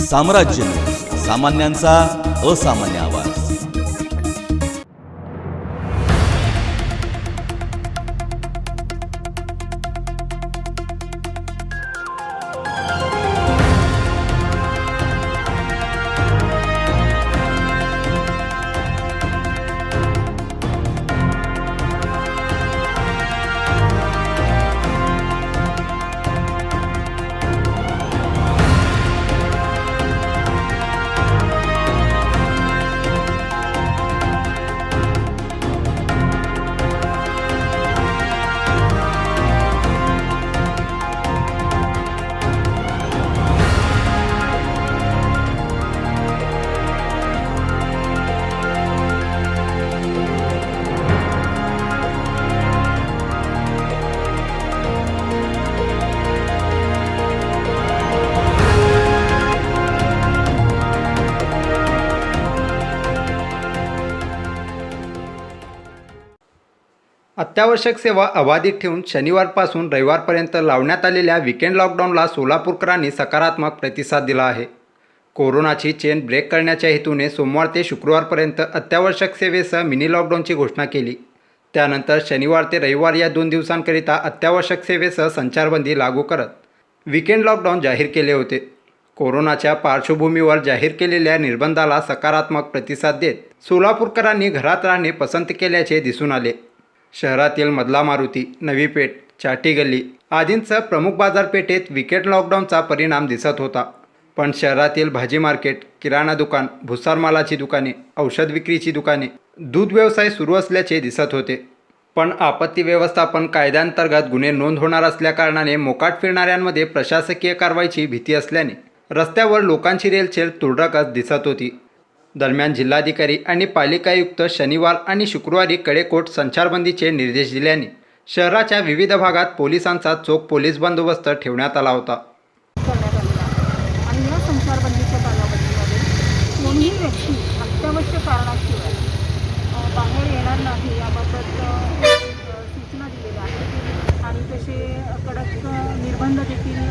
साम्राज्य न्यूज, सामान्यांचा असामान्य आवाज। अत्यावश्यक सेवा अबाधित ठेवून शनिवारपासून रविवारपर्यंत लावण्यात आलेल्या विकेंड लॉकडाऊनला सोलापूरकरांनी सकारात्मक प्रतिसाद दिला आहे। कोरोनाची चेन ब्रेक करण्याच्या हेतूने सोमवार ते शुक्रवारपर्यंत अत्यावश्यक सेवेसह मिनी लॉकडाऊनची घोषणा केली। त्यानंतर शनिवार ते रविवार या 2 दिवसांकरिता अत्यावश्यक सेवेसह संचारबंदी लागू करत विकेंड लॉकडाऊन जाहीर केले होते। कोरोनाच्या पार्श्वभूमीवर जाहीर केलेल्या निर्बंधाला सकारात्मक प्रतिसाद देत सोलापूरकरांनी घरात राहणे पसंत केल्याचे दिसून आले। शहरातील मधला मारुती, नवी पेठ, चाटी गल्ली आदींसह प्रमुख बाजारपेठेत विकेंड लॉकडाऊनचा परिणाम दिसत होता। पण शहरातील भाजी मार्केट, किराणा दुकान, भुसार मालाची दुकाने, औषध विक्रीची दुकाने, दूध व्यवसाय सुरू असल्याचे दिसत होते। पण आपत्ती व्यवस्थापन कायद्याअंतर्गत गुन्हे नोंद होणार असल्याकारणाने मोकाट फिरणाऱ्यांमध्ये प्रशासकीय कारवाईची भीती असल्याने रस्त्यावर लोकांची रेलचेल तुरळकच दिसत होती। दरम्यान जिल्हाधिकारी आणि पालिका आयुक्त शनिवार आणि शुक्रवारी कडेकोट संचारबंदीचे निर्देश दिल्याने शहराच्या विविध भागात पोलिसांचा चोख पोलीस बंदोबस्त ठेवण्यात आला होता। आणि या संचारबंदीच्या कालावधीमध्ये कोणीही व्यक्ती अत्यावश्यक कारणाशिवाय बाहेर येणार नाही याबाबत सूचना दिलेल्या आहेत आणि तसे कडक निर्बंध देखील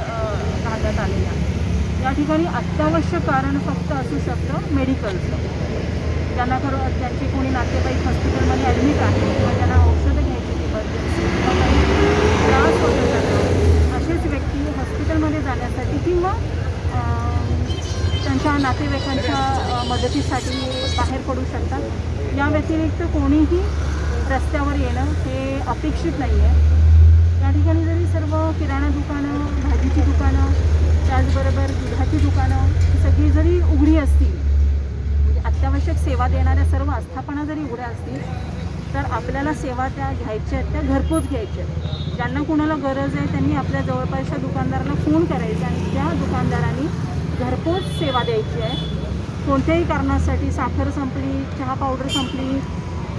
घालण्यात आलेले आहेत। या ठिकाणी अत्यावश्यक कारण फक्त असू शकतं मेडिकलचं, ज्यांना त्यांचे कोणी नातेवाईक हॉस्पिटलमध्ये ॲडमिट आहे किंवा त्यांना औषधं घ्यायची इमर्जन्सी किंवा काही त्रास होतो त्यांना, असेच व्यक्ती हॉस्पिटलमध्ये जाण्यासाठी किंवा त्यांच्या नातेवाईकांच्या मदतीसाठी बाहेर पडू शकतात। या व्यतिरिक्त कोणीही रस्त्यावर येणं हे अपेक्षित नाही आहे। या ठिकाणी जरी सर्व किराणा दुकानं, भाजीची दुकानं, त्याचबरोबर दुधाची दुकानं सगळी जरी उघडी असतील, म्हणजे अत्यावश्यक सेवा देणाऱ्या सर्व आस्थापना जरी उघड्या असतील, तर आपल्याला सेवा त्या घ्यायच्या आहेत, त्या घरपोच घ्यायच्या आहेत। ज्यांना कोणाला गरज आहे त्यांनी आपल्या जवळपासच्या दुकानदाराला फोन करायचा आणि त्या दुकानदारांनी घरपोच सेवा द्यायची आहे। कोणत्याही कारणासाठी साखर संपली, चहा पावडर संपली,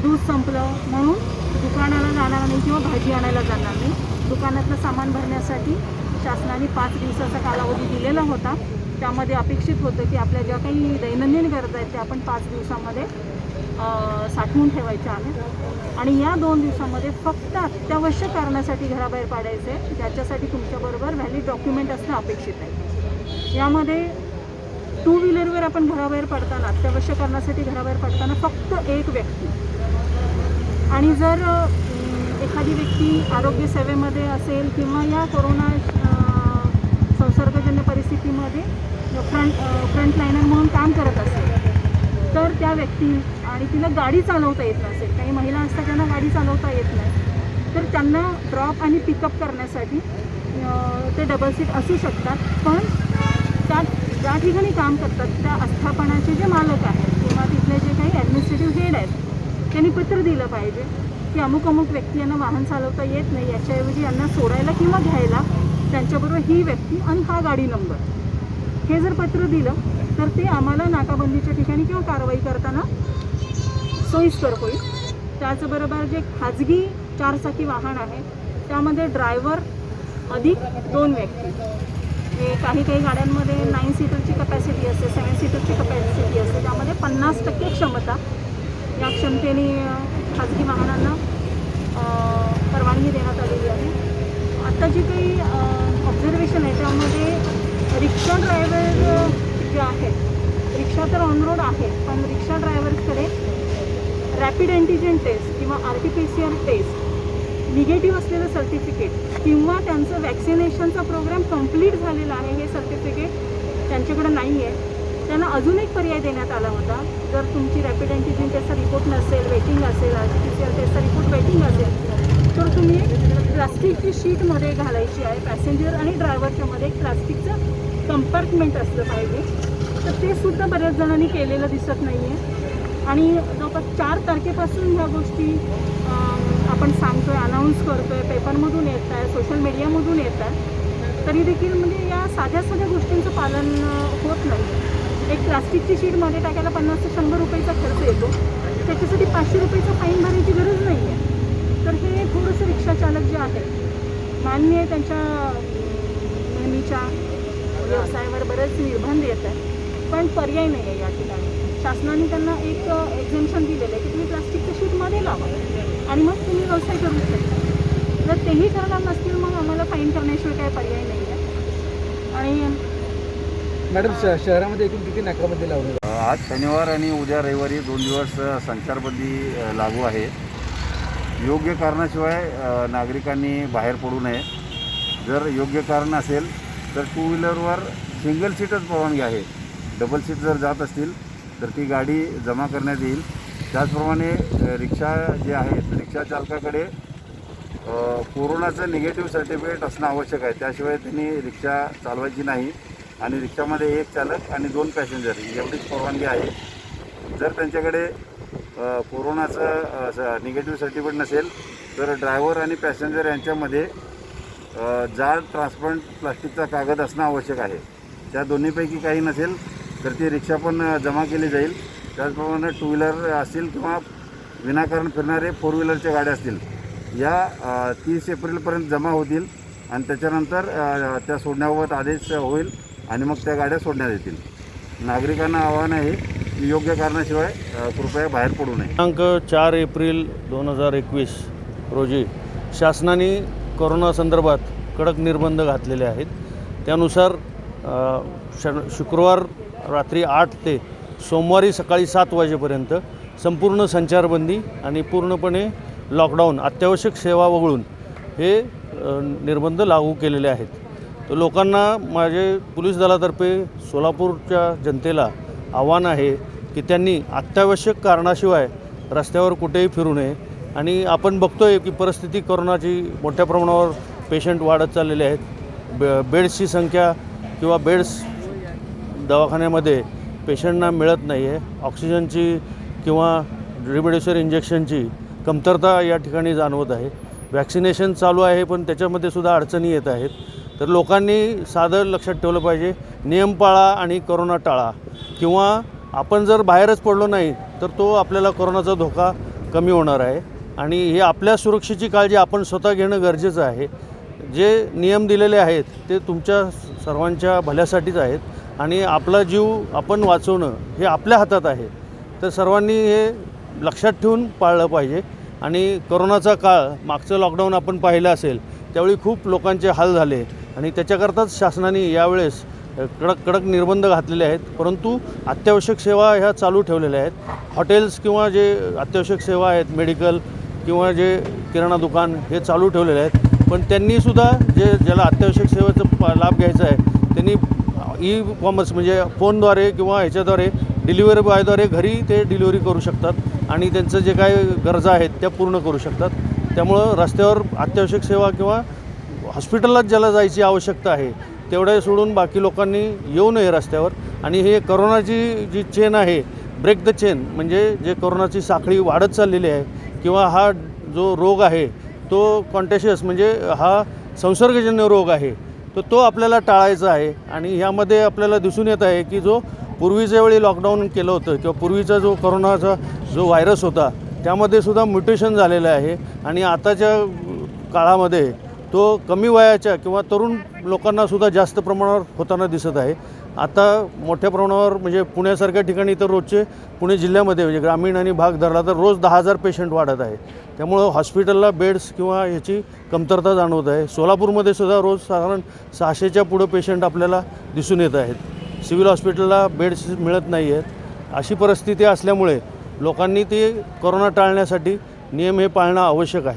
दूध संपलं म्हणून दुकानाला जाणार नाही किंवा भाजी आणायला जाणार नाही। दुकानातलं सामान भरण्यासाठी शासनाने 5 दिवसाचा कालावधी दिलेला होता। त्यामध्ये अपेक्षित होतं की आपल्या ज्या काही दैनंदिन गरजा आहेत त्या आपण 5 दिवसामध्ये साठवून ठेवायच्या आहेत आणि या 2 दिवसामध्ये फक्त अत्यावश्यक कारणासाठी घराबाहेर पाडायचं आहे, ज्याच्यासाठी तुमच्याबरोबर व्हॅलिड डॉक्युमेंट असणं अपेक्षित आहे। यामध्ये 2 व्हीलरवर आपण घराबाहेर पडताना, अत्यावश्यक कारणासाठी घराबाहेर पडताना फक्त एक व्यक्ती, आणि जर एखादी व्यक्ती आरोग्य सेवेमध्ये असेल किंवा या कोरोना संसर्गजन्य परिस्थितीमध्ये फ्रंट लाईनर म्हणून काम करत असेल, तर त्या व्यक्ती आणि तिला गाडी चालवता येत नसेल, काही महिला असतात त्यांना गाडी चालवता येत नाही, तर त्यांना ड्रॉप आणि पिकअप करण्यासाठी ते डबल सीट असू शकतात। पण ज्या ठिकाणी काम करतात त्या आस्थापनाचे जे मालक आहेत किंवा तिथले जे काही ॲडमिनिस्ट्रेटिव्ह हेड आहेत त्यांनी पत्र दिलं पाहिजे की अमुक व्यक्ती यांना वाहन चालवता येत नाही, याच्याऐवजी यांना सोडायला किंवा घ्यायला त्यांच्याबरोबर ही व्यक्ती आणि हा गाडी नंबर, हे जर पत्र दिलं तर ते आम्हाला नाकाबंदीच्या ठिकाणी किंवा कारवाई करताना सोयीस्कर होईल। त्याचबरोबर जे खाजगी 4 चाकी वाहन आहे त्यामध्ये ड्रायव्हर अधिक 2 व्यक्ती, हे काही गाड्यांमध्ये 9 सीटरची कपॅसिटी असते, 7 सीटरची कपॅसिटी असते, त्यामध्ये 50% क्षमता, या क्षमतेने खाजगी वाहनांना परवानगी देण्यात आलेली आहे। आता जी काही ऑब्झर्वेशन आहे त्यामध्ये रिक्षा ड्रायव्हर जे तर ऑन रोड आहे, पण रिक्षा ड्रायव्हर्सकडे रॅपिड अँटीजेन टेस्ट किंवा RT-PCR टेस्ट, निगेटिव्ह असलेलं सर्टिफिकेट किंवा त्यांचं वॅक्सिनेशनचा प्रोग्राम कंप्लीट झालेला आहे हे सर्टिफिकेट त्यांच्याकडे नाही आहे. त्यांना अजून एक पर्याय देण्यात आला होता, जर तुमची रॅपिड अँटीजेन टेस्टचा रिपोर्ट नसेल, वेटिंग असेल, RT-PCR टेस्टचा रिपोर्ट वेटिंग असेल, तर तुम्ही प्लास्टिकची शीटमध्ये घालायची आहे. पॅसेंजर आणि ड्रायव्हरच्या मध्ये एक प्लास्टिकचं कंपार्टमेंट असलं पाहिजे. तर ते सुद्धा बऱ्याच जणांनी केलेलं दिसत नाही आहे. आणि जवळपास 4 तारखेपासून ह्या गोष्टी आपण सांगतोय, अनाऊन्स करतोय, पेपरमधून येत आहे, सोशल मीडियामधून येत आहे, तरी देखील म्हणजे या साध्या साध्या पालन होत नाही. एक प्लास्टिकची शीटमध्ये टाकायला 50 ते 100 रुपयेचा खर्च येतो, त्याच्यासाठी 500 रुपयेचा फाईन भरायची गरज नाही आहे. तर हे थोडंसं रिक्षाचालक जे आहेत, मान्य आहे त्यांच्या नेहमीच्या व्यवसायावर बरेच निर्बंध येत आहेत, पण पर्याय नाही आहे. या ठिकाणी शासनाने त्यांना एक एक्झेम्पशन दिलेलं आहे की तुम्ही प्लास्टिकच्या शीटमध्ये लावा आणि मग तुम्ही व्यवसाय करू शकता. जर तेही करणार नसतील मग आम्हाला फाईन करण्याशिवाय काही पर्याय नाही आहे. आणि मॅडम शहरामध्ये एकूण किती नाकाबंदी लावली? आज शनिवार आणि उद्या रविवारी 2 दिवस संचारबंदी लागू आहे. योग्य कारणाशिवाय नागरिकांनी बाहेर पडू नये. जर योग्य कारण असेल तर 2 व्हीलरवर सिंगल सीटच परवानगी आहे. डबल सीट जर जात असतील तर ती गाडी जमा करण्यात येईल. त्याचप्रमाणे रिक्षा जे आहेत, रिक्षा चालकाकडे कोरोनाचं निगेटिव्ह सर्टिफिकेट असणं आवश्यक आहे. त्याशिवाय त्यांनी रिक्षा चालवायची नाही. आणि रिक्षामध्ये 1 चालक आणि 2 पॅसेंजर एवढीच परवानगी आहे. जर त्यांच्याकडे कोरोनाचं निगेटिव्ह सर्टिफिकेट नसेल तर ड्रायव्हर आणि पॅसेंजर यांच्यामध्ये जाड ट्रान्सपरंट प्लास्टिकचा कागद असणं आवश्यक आहे. त्या दोन्हीपैकी काही नसेल तर ती रिक्षा पण जमा केली जाईल. त्याचप्रमाणे 2 व्हीलर असतील किंवा विनाकारण फिरणारे 4 व्हीलरच्या गाड्या असतील, या 30 एप्रिलपर्यंत जमा होतील आणि त्याच्यानंतर त्या सोडण्याबाबत आदेश होईल आणि मग त्या गाड्या सोडण्यात येतील. नागरिकांना आवाहन आहे की योग्य कारणाशिवाय कृपया बाहेर पडू नये. दिनांक 4 एप्रिल 2021 रोजी शासनाने कोरोनासंदर्भात कडक निर्बंध घातलेले आहेत. त्यानुसार शुक्रवार रात्री 8 ते सोमवारी सकाळी 7 वाजेपर्यंत संपूर्ण संचारबंदी आणि पूर्णपणे लॉकडाऊन, अत्यावश्यक सेवा वगळून हे निर्बंध लागू केलेले आहेत. तर लोकांना माझे पोलीस दलातर्फे सोलापूरच्या जनतेला आव्हान आहे की त्यांनी अत्यावश्यक कारणाशिवाय रस्त्यावर कुठेही फिरू नये. आणि आपण बघतोय की परिस्थिती कोरोनाची मोठ्या प्रमाणावर पेशंट वाढत चाललेले आहेत. बेड्सची संख्या किंवा बेड्स दवाखान्यामध्ये पेशंटना मिळत नाही आहे. ऑक्सिजनची किंवा रेमडेसिवीर इंजेक्शनची कमतरता या ठिकाणी जाणवत आहे. वॅक्सिनेशन चालू आहे पण त्याच्यामध्ये सुद्धा अडचणी येत आहेत. तर लोकांनी साधं लक्षात ठेवलं पाहिजे, नियम पाळा आणि कोरोना टाळा. किंवा आपण जर बाहेरच पडलो नाही तर तो आपल्याला कोरोनाचा धोका कमी होणार आहे. आणि हे आपल्या सुरक्षेची काळजी आपण स्वतः घेणं गरजेचं आहे. जे नियम दिलेले आहेत ते तुमच्या सर्वांच्या भल्यासाठीच आहेत आणि आपला जीव आपण वाचवणं हे आपल्या हातात आहे. तर सर्वांनी हे लक्षात ठेवून पाळलं पाहिजे. आणि कोरोनाचा काळ, मागचं लॉकडाऊन आपण पाहिलं असेल, त्यावेळी खूप लोकांचे हाल झाले आणि त्याच्याकरताच शासनाने यावेळेस कडक निर्बंध घातलेले आहेत. परंतु अत्यावश्यक सेवा ह्या चालू ठेवलेल्या आहेत. हॉटेल्स किंवा जे अत्यावश्यक सेवा आहेत, मेडिकल किंवा जे किराणा दुकान, हे चालू ठेवलेले आहेत. पण त्यांनीसुद्धा ज्याला अत्यावश्यक सेवेचा लाभ घ्यायचा आहे त्यांनी ई-कॉमर्स म्हणजे फोनद्वारे किंवा ह्याच्याद्वारे डिलिव्हरी बॉयद्वारे घरी ते डिलिव्हरी करू शकतात आणि त्यांचं जे काही गरजा आहेत त्या पूर्ण करू शकतात. त्यामुळं रस्त्यावर अत्यावश्यक सेवा किंवा हॉस्पिटललाच ज्याला जायची आवश्यकता आहे तेवढं सोडून बाकी लोकांनी येऊ नये रस्त्यावर. आणि हे कोरोनाची जी चेन आहे, ब्रेक द चेन, म्हणजे जे कोरोनाची साखळी वाढत चाललेली आहे किंवा हा जो रोग आहे तो कॉन्टॅशियस म्हणजे हा संसर्गजन्य रोग आहे, तर तो आपल्याला टाळायचा आहे. आणि ह्यामध्ये आपल्याला दिसून येत आहे की जो पूर्वीच्या वेळी लॉकडाऊन केलं होतं किंवा पूर्वीचा जो कोरोनाचा जो व्हायरस होता त्यामध्ये सुद्धा म्युटेशन झालेलं आहे. आणि आताच्या काळामध्ये तो कमी वयाच्या किंवा तरुण लोकांनासुद्धा जास्त प्रमाणावर होताना दिसत आहे. आता मोठ्या प्रमाणावर म्हणजे पुण्यासारख्या ठिकाणी तर रोजचे पुणे जिल्ह्यामध्ये म्हणजे ग्रामीण आणि भाग धरला तर रोज 10,000 पेशंट वाढत आहे. त्यामुळं हॉस्पिटलला बेड्स किंवा ह्याची कमतरता जाणवत आहे. सोलापूरमध्ये सुद्धा रोज साधारण 600च्या पुढं पेशंट आपल्याला दिसून येत आहेत. सिव्हिल हॉस्पिटलला बेड्स मिळत नाही आहेत. अशी परिस्थिती असल्यामुळे लोकांनी ते कोरोना टाळण्यासाठी नियम हे पाळणं आवश्यक आहे.